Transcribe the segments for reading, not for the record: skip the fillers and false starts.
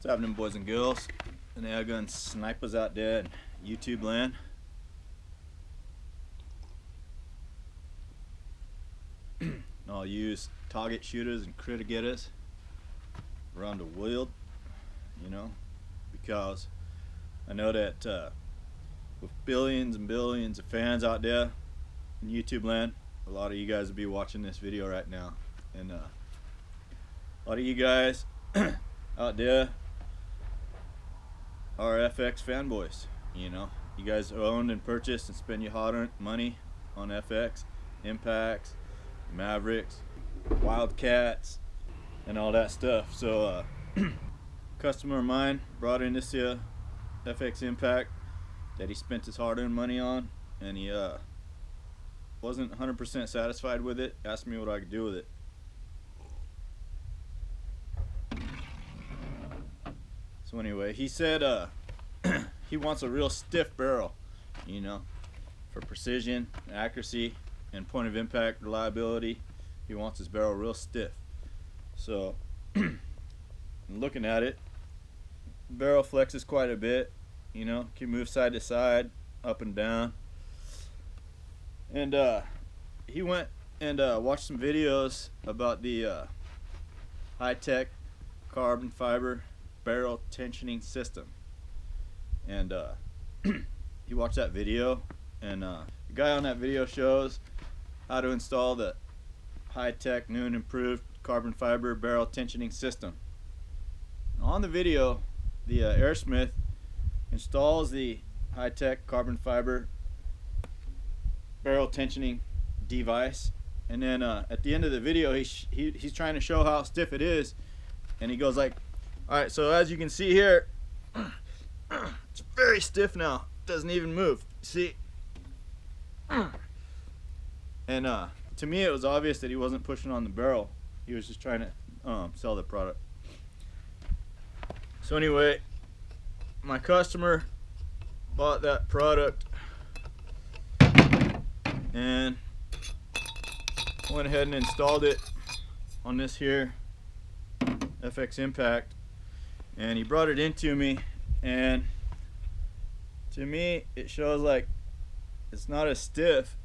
What's happening, boys and girls and airgun snipers out there in YouTube land? I'll use target shooters and critter getters around the world, you know, because I know that with billions and billions of fans out there in YouTube land, a lot of you guys will be watching this video right now, and a lot of you guys out there are FX fanboys. You know, you guys owned and purchased and spend your hard-earned money on FX, Impacts, Mavericks, Wildcats, and all that stuff. So customer of mine brought in this here FX Impact that he spent his hard-earned money on, and he wasn't 100% satisfied with it. Asked me what I could do with it. So anyway, he said he wants a real stiff barrel, you know, for precision, accuracy, and point of impact reliability. He wants his barrel real stiff. So looking at it, barrel flexes quite a bit, you know, can move side to side, up and down. And he went and watched some videos about the high-tech carbon fiber barrel tensioning system, and he watched that video, and the guy on that video shows how to install the high-tech, new and improved carbon fiber barrel tensioning system. On the video, the airsmith installs the high-tech carbon fiber barrel tensioning device, and then at the end of the video he's trying to show how stiff it is, and he goes like, alright, so as you can see here, it's very stiff now. It doesn't even move. See? And to me it was obvious that he wasn't pushing on the barrel. He was just trying to sell the product. So anyway, my customer bought that product and went ahead and installed it on this here FX Impact. And he brought it into me, and to me it shows like it's not as stiff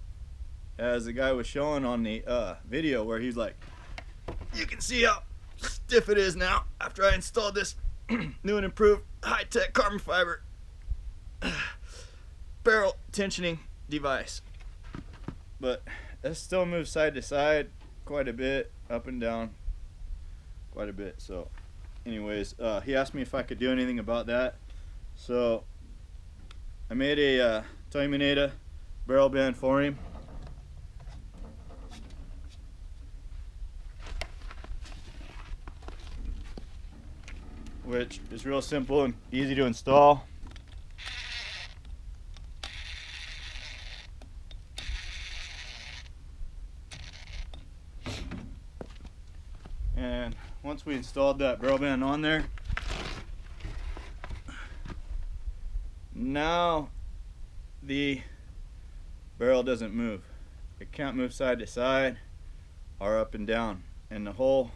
as the guy was showing on the video, where he's like, you can see how stiff it is now after I installed this new and improved high-tech carbon fiber barrel tensioning device. But it still moves side to side quite a bit, up and down quite a bit. So anyways, he asked me if I could do anything about that, so I made a Terminator barrel band for him. Which is real simple and easy to install. And once we installed that barrel band on there, now the barrel doesn't move. It can't move side to side or up and down, and the whole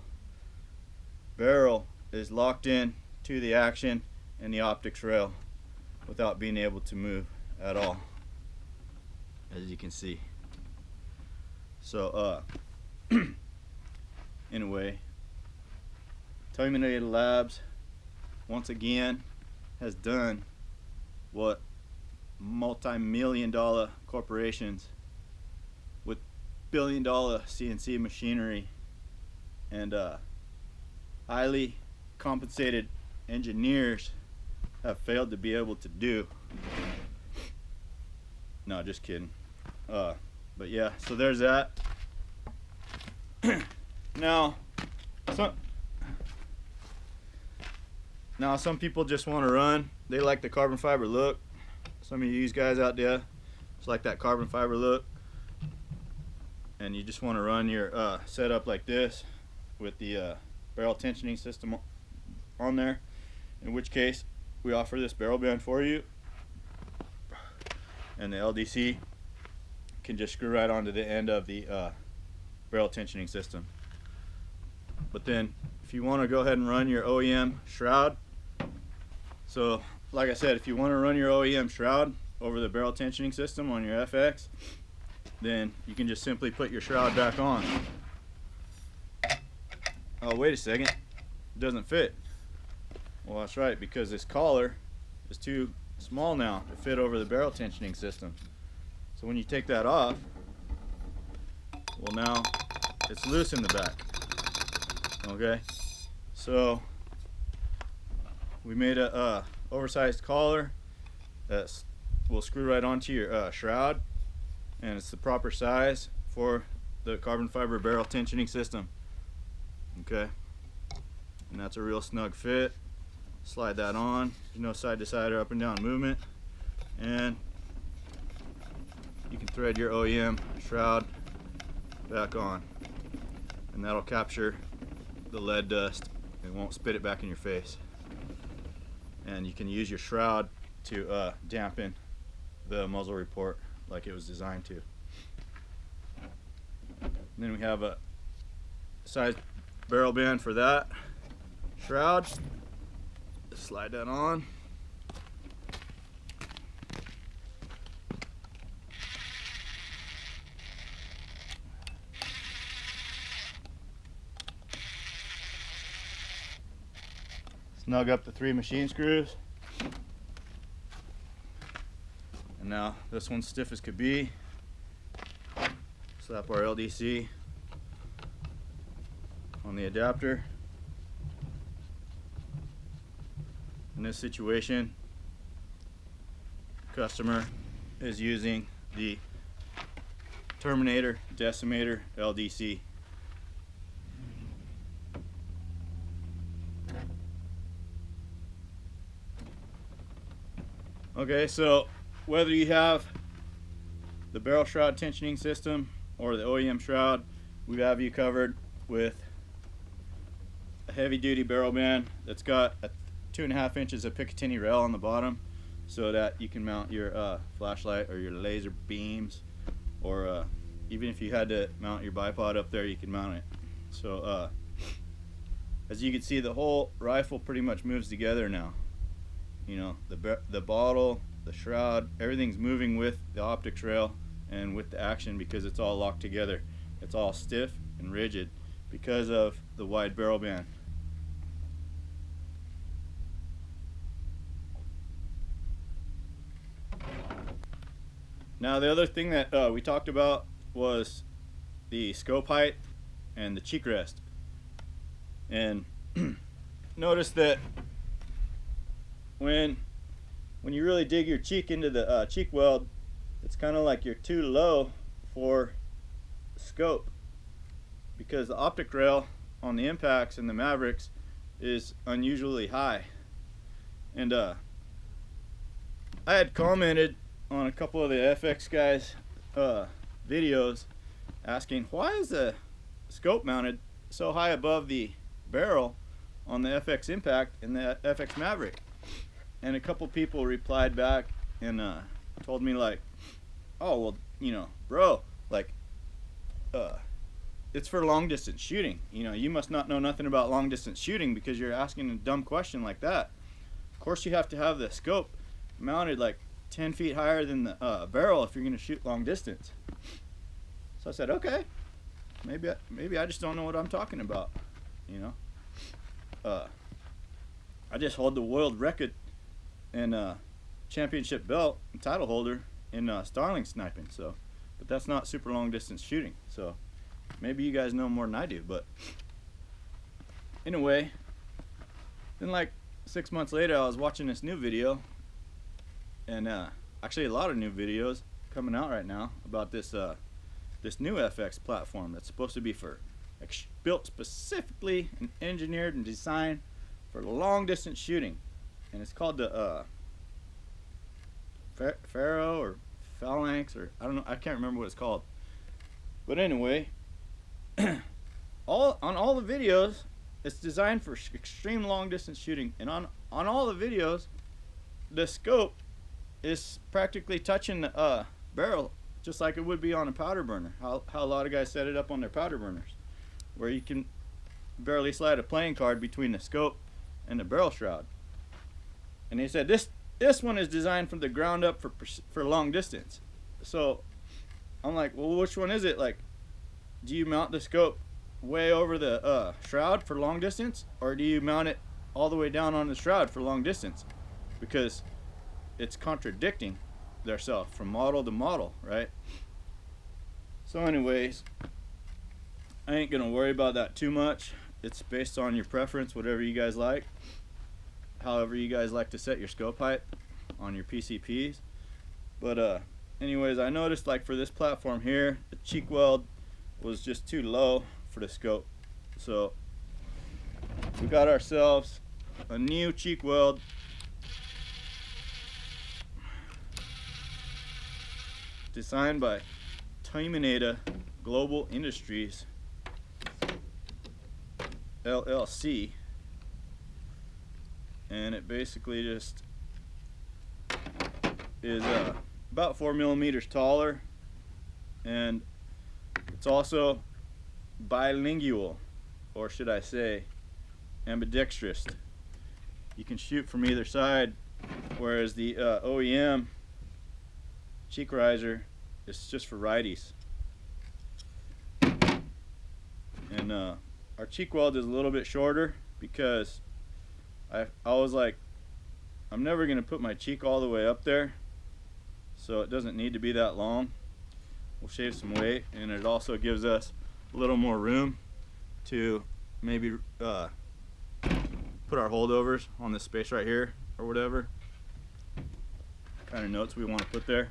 barrel is locked in to the action and the optics rail without being able to move at all, as you can see. So anyway, Terminator Labs once again has done what multi-million-dollar corporations with billion-dollar CNC machinery and highly compensated engineers have failed to be able to do. No, just kidding. But yeah, so there's that. Now some people just want to run. They like the carbon fiber look. Some of you guys out there just like that carbon fiber look, and you just want to run your setup like this with the barrel tensioning system on there, in which case we offer this barrel band for you, and the LDC can just screw right onto the end of the barrel tensioning system. But then if you want to go ahead and run your OEM Shroud So like I said, if you want to run your OEM shroud over the barrel tensioning system on your FX, then you can just simply put your shroud back on. Oh, wait a second, it doesn't fit. Well, that's right, because this collar is too small now to fit over the barrel tensioning system. So when you take that off, well, now it's loose in the back. Okay, so we made a oversized collar that will screw right onto your shroud, and it's the proper size for the carbon fiber barrel tensioning system. Okay, and that's a real snug fit. Slide that on. There's no side to side or up and down movement, and you can thread your OEM shroud back on, and that'll capture the lead dust and won't spit it back in your face. And you can use your shroud to dampen the muzzle report like it was designed to. And then we have a size barrel band for that shroud. Just slide that on. Snug up the 3 machine screws. And now this one's stiff as could be. Slap our LDC on the adapter. In this situation, the customer is using the Terminator Decimator LDC. Okay, so whether you have the barrel shroud tensioning system or the OEM shroud, we have you covered with a heavy duty barrel band that's got a 2.5 inches of Picatinny rail on the bottom, so that you can mount your flashlight or your laser beams, or even if you had to mount your bipod up there, you can mount it. So as you can see, the whole rifle pretty much moves together now. You know, the bottle, the shroud, everything's moving with the optics rail and with the action, because it's all locked together. It's all stiff and rigid because of the wide barrel band. Now the other thing that we talked about was the scope height and the cheek rest. And notice that when you really dig your cheek into the cheek weld, it's kind of like you're too low for scope, because the optic rail on the impacts and the Mavericks is unusually high. And I had commented on a couple of the FX guys videos asking, why is the scope mounted so high above the barrel on the FX Impact and the FX Maverick? And a couple people replied back and told me, like, oh, well, you know, bro, like, it's for long distance shooting. You know, you must not know nothing about long distance shooting because you're asking a dumb question like that. Of course you have to have the scope mounted like 10 feet higher than the barrel if you're going to shoot long distance. So I said, okay, maybe I just don't know what I'm talking about, you know. I just hold the world record and championship belt and title holder in starling sniping, so, but that's not super long distance shooting, so maybe you guys know more than I do. But anyway, then like 6 months later, I was watching this new video, and actually a lot of new videos coming out right now about this this new FX platform that's supposed to be for built specifically and engineered and designed for long distance shooting, and it's called the Pharaoh or Phalanx, or I don't know, I can't remember what it's called. But anyway, on all the videos, it's designed for extreme long distance shooting, and on all the videos, the scope is practically touching the barrel, just like it would be on a powder burner. How a lot of guys set it up on their powder burners, where you can barely slide a playing card between the scope and the barrel shroud. And they said this one is designed from the ground up for long distance. So I'm like, well, which one is it? Like, do you mount the scope way over the shroud for long distance, or do you mount it all the way down on the shroud for long distance? Because it's contradicting themselves from model to model, right? So anyways, I ain't gonna worry about that too much. It's based on your preference, whatever you guys like, however you guys like to set your scope height on your PCPs. But anyways, I noticed like for this platform here, the cheek weld was just too low for the scope. So we got ourselves a new cheek weld. Designed by Terminator Global Industries LLC, and it basically just is about 4 millimeters taller, and it's also bilingual, or should I say ambidextrous. You can shoot from either side, whereas the OEM cheek riser is just for righties. And our cheek weld is a little bit shorter because I was like, I'm never gonna put my cheek all the way up there, so it doesn't need to be that long. We'll shave some weight, and it also gives us a little more room to maybe put our holdovers on this space right here or whatever kind of notes we want to put there.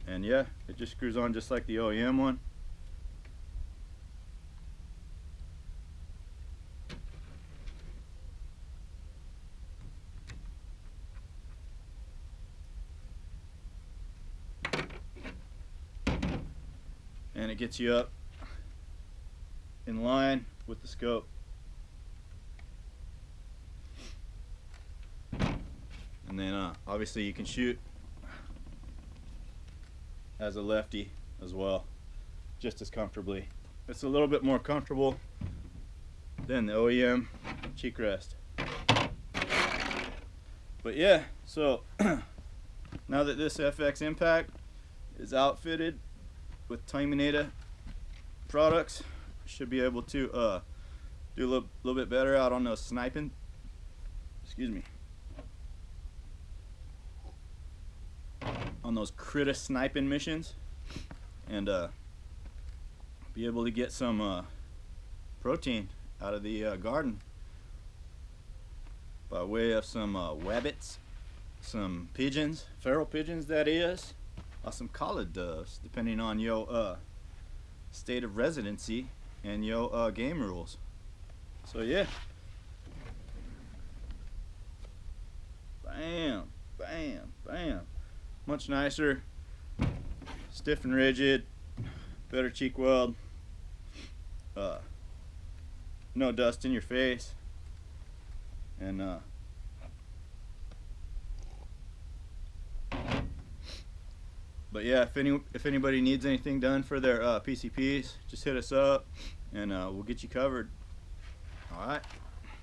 And yeah, it just screws on just like the OEM one. And it gets you up in line with the scope. And then obviously you can shoot as a lefty as well, just as comfortably. It's a little bit more comfortable than the OEM cheek rest. But yeah, so now that this FX Impact is outfitted with Terminator products, should be able to do a little bit better out on those sniping, on those critter sniping missions, and be able to get some protein out of the garden by way of some wabbits, some pigeons, feral pigeons that is, or some collared doves, depending on your state of residency and your game rules. So yeah, bam, bam, bam. Much nicer, stiff and rigid, better cheek weld, no dust in your face, and but yeah, if anybody needs anything done for their PCPs, just hit us up, and we'll get you covered. All right,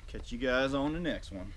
catch you guys on the next one.